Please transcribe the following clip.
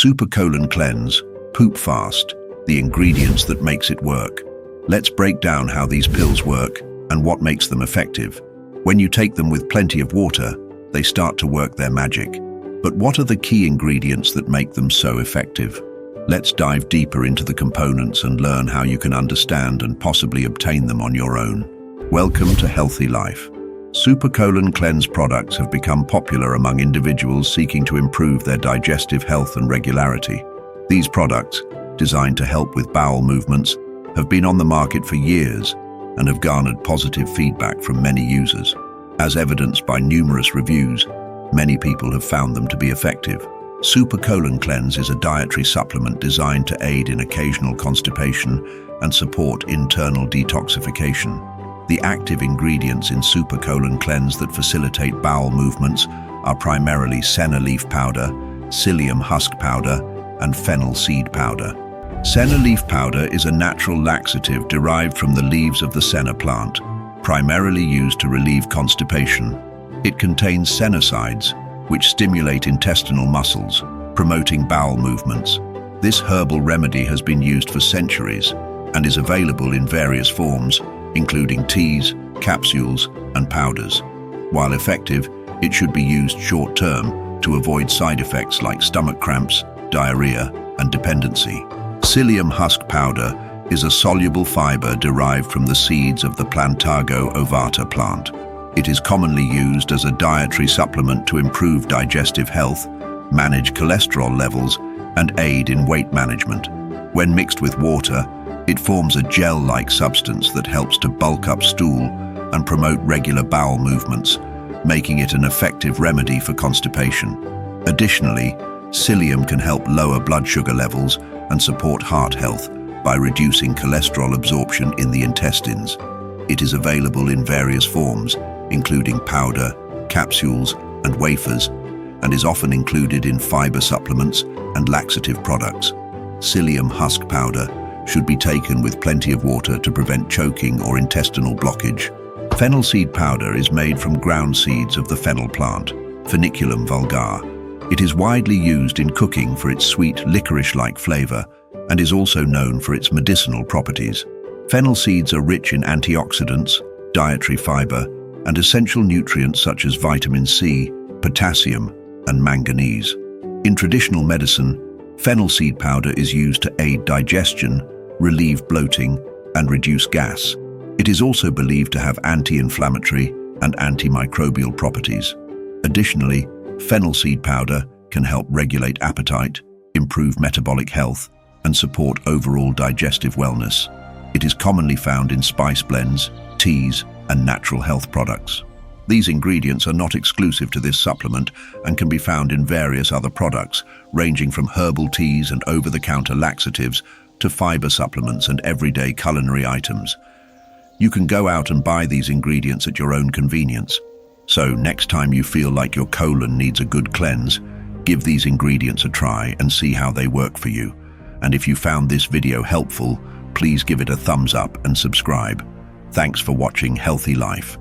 Super Colon Cleanse, Poop Fast, the ingredients that makes it work. Let's break down how these pills work and what makes them effective. When you take them with plenty of water, they start to work their magic. But what are the key ingredients that make them so effective? Let's dive deeper into the components and learn how you can understand and possibly obtain them on your own. Welcome to Healthy Life. Super Colon Cleanse products have become popular among individuals seeking to improve their digestive health and regularity. These products, designed to help with bowel movements, have been on the market for years and have garnered positive feedback from many users. As evidenced by numerous reviews, many people have found them to be effective. Super Colon Cleanse is a dietary supplement designed to aid in occasional constipation and support internal detoxification. The active ingredients in Super Colon Cleanse that facilitate bowel movements are primarily senna leaf powder, psyllium husk powder, and fennel seed powder. Senna leaf powder is a natural laxative derived from the leaves of the senna plant, primarily used to relieve constipation. It contains senosides, which stimulate intestinal muscles, promoting bowel movements. This herbal remedy has been used for centuries and is available in various forms, including teas, capsules, and powders. While effective, it should be used short-term to avoid side effects like stomach cramps, diarrhea, and dependency. Psyllium husk powder is a soluble fiber derived from the seeds of the Plantago ovata plant. It is commonly used as a dietary supplement to improve digestive health, manage cholesterol levels, and aid in weight management. When mixed with water, it forms a gel-like substance that helps to bulk up stool and promote regular bowel movements, making it an effective remedy for constipation. Additionally, psyllium can help lower blood sugar levels and support heart health by reducing cholesterol absorption in the intestines. It is available in various forms, including powder, capsules, and wafers, and is often included in fiber supplements and laxative products. Psyllium husk powder should be taken with plenty of water to prevent choking or intestinal blockage. Fennel seed powder is made from ground seeds of the fennel plant, Feniculum vulgare. It is widely used in cooking for its sweet licorice-like flavor and is also known for its medicinal properties. Fennel seeds are rich in antioxidants, dietary fiber, and essential nutrients such as vitamin C, potassium, and manganese. In traditional medicine, fennel seed powder is used to aid digestion, relieve bloating, and reduce gas. It is also believed to have anti-inflammatory and antimicrobial properties. Additionally, fennel seed powder can help regulate appetite, improve metabolic health, and support overall digestive wellness. It is commonly found in spice blends, teas, and natural health products. These ingredients are not exclusive to this supplement and can be found in various other products, ranging from herbal teas and over-the-counter laxatives to fiber supplements and everyday culinary items. You can go out and buy these ingredients at your own convenience. So next time you feel like your colon needs a good cleanse, give these ingredients a try and see how they work for you. And if you found this video helpful, please give it a thumbs up and subscribe. Thanks for watching Healthy Life.